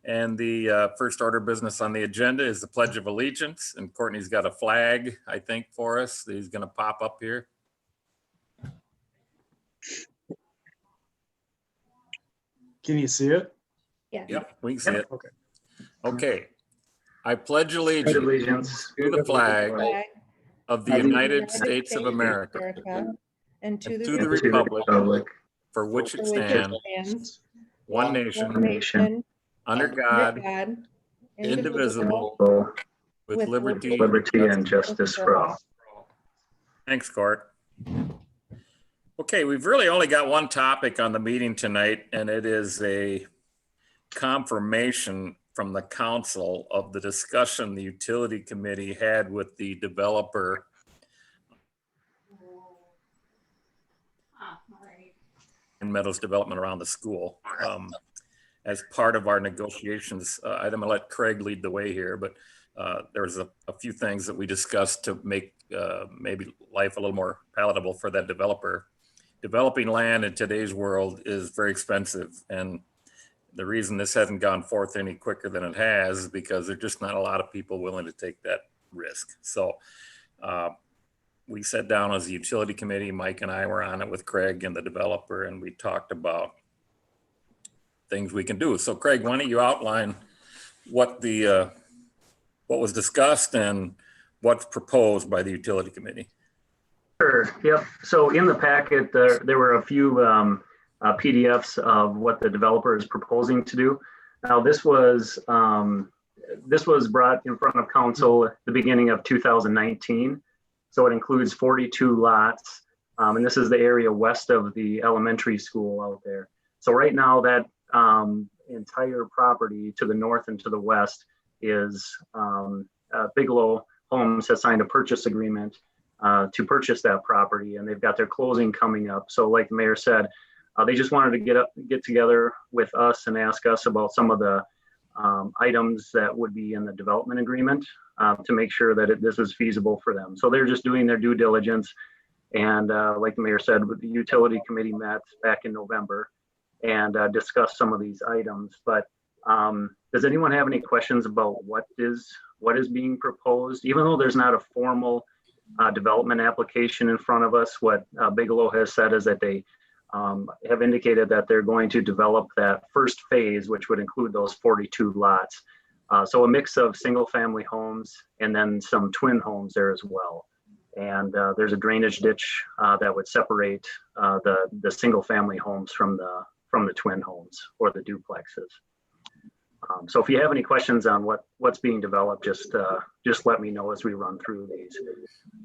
And the first order of business on the agenda is the Pledge of Allegiance. And Courtney's got a flag, I think, for us that he's going to pop up here. Can you see it? Yeah. Yep, we can see it. Okay. Okay. I pledge allegiance to the flag of the United States of America and to and the to the republic for which it stands, one nation, under God, indivisible, with liberty and justice for all. Thanks, Court. Okay, we've really only got one topic on the meeting tonight, and it is a confirmation from the council of the discussion the utility committee had with the developer in Meadows development around the school. As part of our negotiations, I'm gonna let Craig lead the way here, but there's a few things that we discussed to make maybe life a little more palatable for that developer. Developing land in today's world is very expensive, and the reason this hasn't gone forth any quicker than it has is because there's just not a lot of people willing to take that risk. So we sat down as a utility committee, Mike and I were on it with Craig and the developer, and we talked about things we can do. So Craig, why don't you outline what was discussed and what's proposed by the utility committee? Sure. Yep. So in the packet, there were a few PDFs of what the developer is proposing to do. Now, this was brought in front of council at the beginning of 2019. So it includes 42 lots, and this is the area west of the elementary school out there. So right now, that entire property to the north and to the west is Bigelow Homes has signed a purchase agreement to purchase that property, and they've got their closing coming up. So like the mayor said, they just wanted to get together with us and ask us about some of the items that would be in the development agreement to make sure that this is feasible for them. So they're just doing their due diligence. And like the mayor said, the utility committee met back in November and discussed some of these items. But does anyone have any questions about what is being proposed? Even though there's not a formal development application in front of us, what Bigelow has said is that they have indicated that they're going to develop that first phase, which would include those 42 lots. So a mix of single family homes and then some twin homes there as well. And there's a drainage ditch that would separate the single family homes from the twin homes or the duplexes. So if you have any questions on what's being developed, just let me know as we run through these.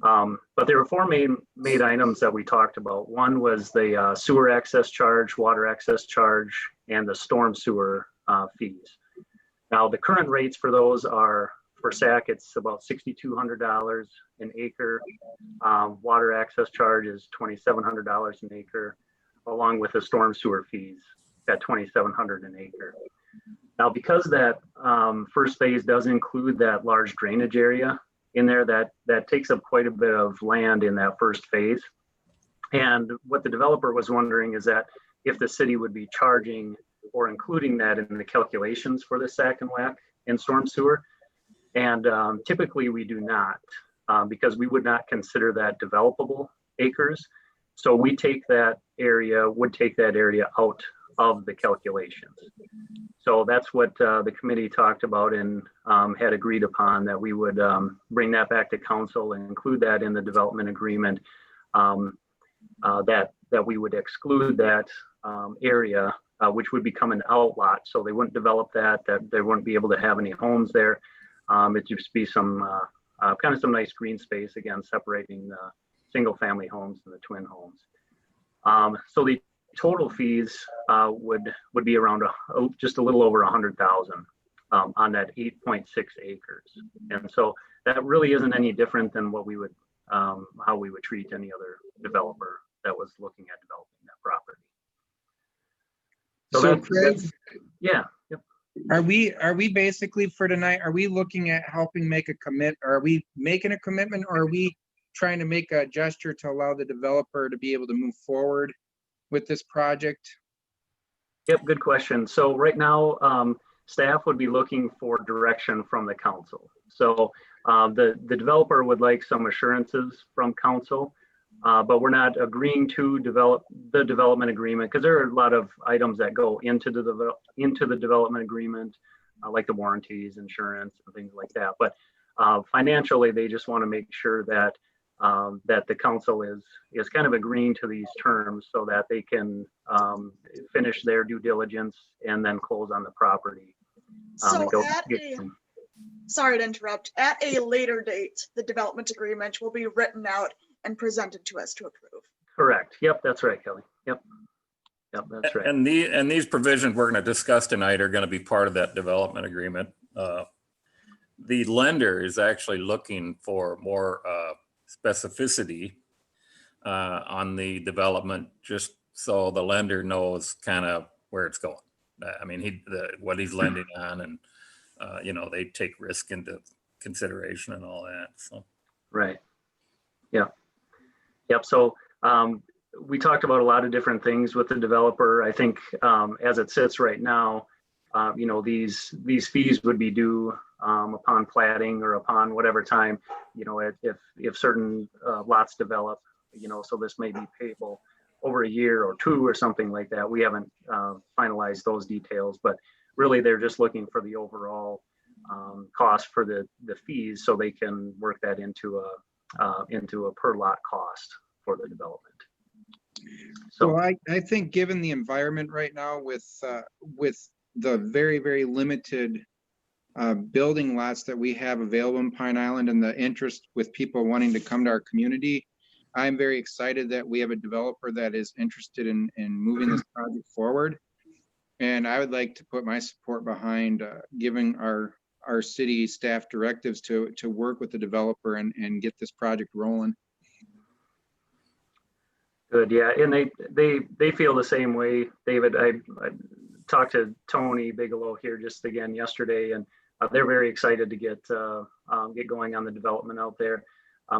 But there were four main items that we talked about. One was the sewer access charge, water access charge, and the storm sewer fees. Now the current rates for those are, for SAC, it's about $6,200 an acre. Water access charge is $2,700 an acre, along with the storm sewer fees at $2,700 an acre. Now, because that first phase does include that large drainage area in there, that takes up quite a bit of land in that first phase. And what the developer was wondering is that if the city would be charging or including that in the calculations for the SAC and WAC and storm sewer. And typically we do not, because we would not consider that developable acres. So we would take that area out of the calculations. So that's what the committee talked about and had agreed upon, that we would bring that back to council and include that in the development agreement, that we would exclude that area, which would become an outlot. So they wouldn't develop that they wouldn't be able to have any homes there. It'd just be some kind of some nice green space, again, separating the single family homes and the twin homes. So the total fees would be around just a little over 100,000 on that 8.6 acres. And so that really isn't any different than what we would, how we would treat any other developer that was looking at developing that property. So Craig, yeah. Yep. Are we basically for tonight, are we looking at helping make a commit? Are we making a commitment, or are we trying to make a gesture to allow the developer to be able to move forward with this project? Yep, good question. So right now, staff would be looking for direction from the council. So the developer would like some assurances from council, but we're not agreeing to develop the development agreement because there are a lot of items that go into the development agreement, like the warranties, insurance, and things like that. But financially, they just want to make sure that that the council is kind of agreeing to these terms so that they can finish their due diligence and then close on the property. So sorry to interrupt, at a later date, the development agreement will be written out and presented to us to approve. Correct. Yep, that's right, Kelly. Yep, that's right. And these provisions we're going to discuss tonight are going to be part of that development agreement. The lender is actually looking for more specificity on the development, just so the lender knows kind of where it's going. I mean, what he's lending on, and you know, they take risk into consideration and all that. So right. Yep. So we talked about a lot of different things with the developer. I think as it sits right now, you know, these fees would be due upon platting or upon whatever time, you know, if certain lots develop, you know, so this may be payable over a year or two or something like that. We haven't finalized those details, but really they're just looking for the overall cost for the fees so they can work that into a per lot cost for the development. So I think given the environment right now with the very, very limited building lots that we have available in Pine Island and the interest with people wanting to come to our community, I'm very excited that we have a developer that is interested in moving this project forward. And I would like to put my support behind giving our city staff directives to work with the developer and get this project rolling. Good, yeah, and they feel the same way, David. I talked to Tony Bigelow here just again yesterday, and they're very excited to get going on the development out there.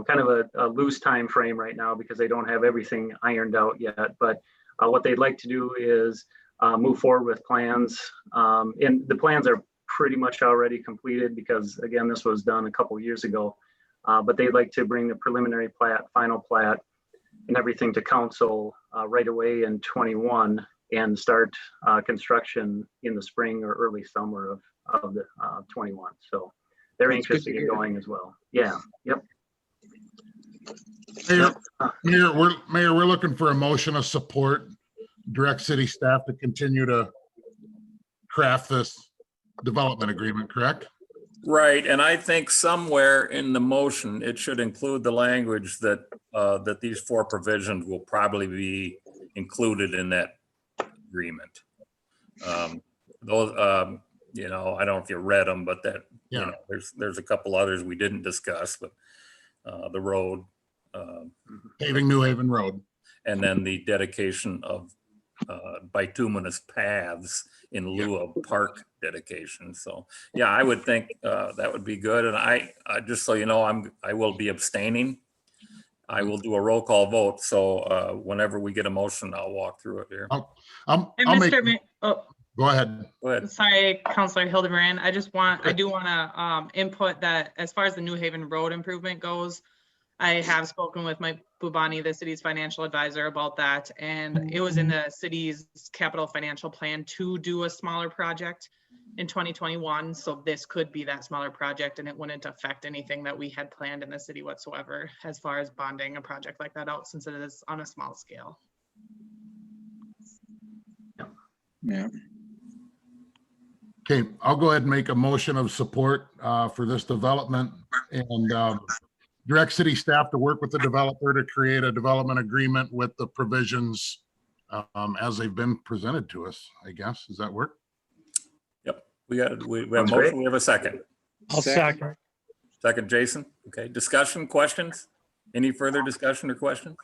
Kind of a loose time frame right now because they don't have everything ironed out yet. But what they'd like to do is move forward with plans, and the plans are pretty much already completed because again, this was done a couple years ago. But they'd like to bring the preliminary plat, final plat, and everything to council right away in 21 and start construction in the spring or early summer of the 21. So they're anxious to get going as well. Yeah. Yep. Mayor, we're looking for a motion of support, direct city staff to continue to craft this development agreement, correct? right, and I think somewhere in the motion it should include the language that that these four provisions will probably be included in that agreement. Those, you know, I don't know if you read them, but that, you know, there's a couple others we didn't discuss, but the road, Paving New Haven Road. and then the dedication of bituminous paths in lieu of park dedication. So yeah, I would think that would be good. And I just so you know, I will be abstaining. I will do a roll call vote. So whenever we get a motion, I'll walk through it here. I'll make, go ahead. Go ahead. Sorry, Councilor Hildebrand. I do want to input that as far as the New Haven Road improvement goes, I have spoken with Mike Bubani, the city's financial advisor, about that. And it was in the city's capital financial plan to do a smaller project in 2021. So this could be that smaller project, and it wouldn't affect anything that we had planned in the city whatsoever as far as bonding a project like that out, since it is on a small scale. Yeah. Okay, I'll go ahead and make a motion of support for this development and direct city staff to work with the developer to create a development agreement with the provisions as they've been presented to us, I guess. Does that work? Yep. We have a That's motion. great. We have a second. I'll second. Second, Jason. Okay. Discussion, questions? Any further discussion or questions?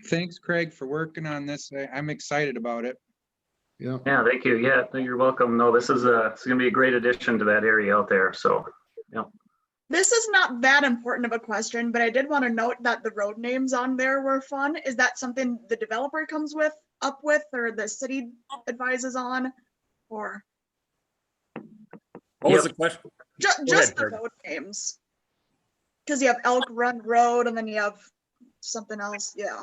Thanks, Craig, for working on this. I'm excited about it. Yeah. Yeah, thank you. Yeah, you're welcome. No, this is it's going to be a great addition to that area out there. So, yeah. This is not that important of a question, but I did want to note that the road names on there were fun. Is that something the developer comes up with, or the city advises on, or? What was Yep. the question? Just ahead, the Craig. road names. Because you have Elk Run Road and then you have something else. Yeah.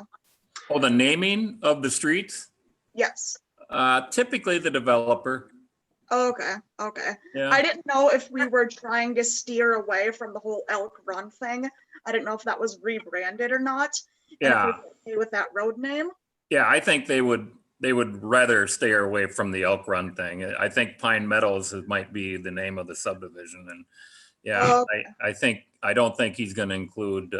Oh, the naming of the streets? Yes. Typically the developer. Okay. Okay. Yeah. I didn't know if we were trying to steer away from the whole Elk Run thing. I didn't know if that was rebranded or not. And if Yeah. we're okay with that road name. Yeah, I think they would rather stay away from the Elk Run thing. I think Pine Meadows might be the name of the subdivision, and yeah, Oh. I don't think he's gonna include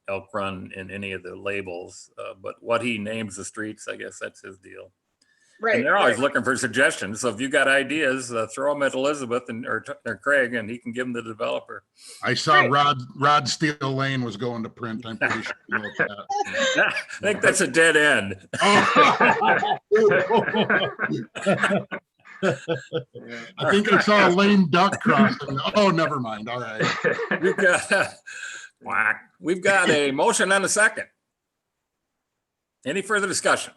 Elk Run in any of the labels, but what he names the streets, I guess that's his deal. Right. And they're always right. looking for suggestions, so if you got ideas, throw them at Elizabeth or Craig, and he can give them to the developer. I saw Great. Rod Steel Lane was going to print. I'm pretty sure you know that. I think that's a dead end. I think I saw a lame duck crossing. Oh, never mind. All right. We've got a motion and a second. Any further discussion?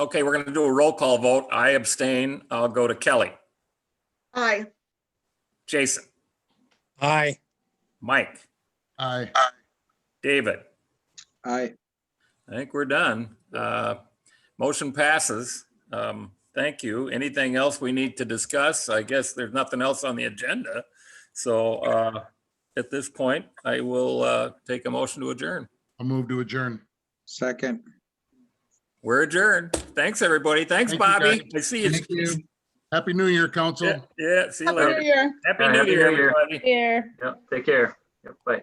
Okay, we're going to do a roll call vote. I abstain. I'll go to Kelly. Aye. Jason. Aye. Mike. Aye. David. I, I think we're done. Motion passes. Thank you. Anything else we need to discuss? I guess there's nothing else on the agenda. So at this point, I will take a motion to adjourn. I'll move to adjourn. second. We're adjourned. Thanks, everybody. Thanks, Thank you, Bobby. guys. I see you. Thank you. Happy New Year, Council. Yeah, see you Happy New later. Year. Happy Happy New New Year, Year. everybody. Here. Yep, take care. Yep, bye.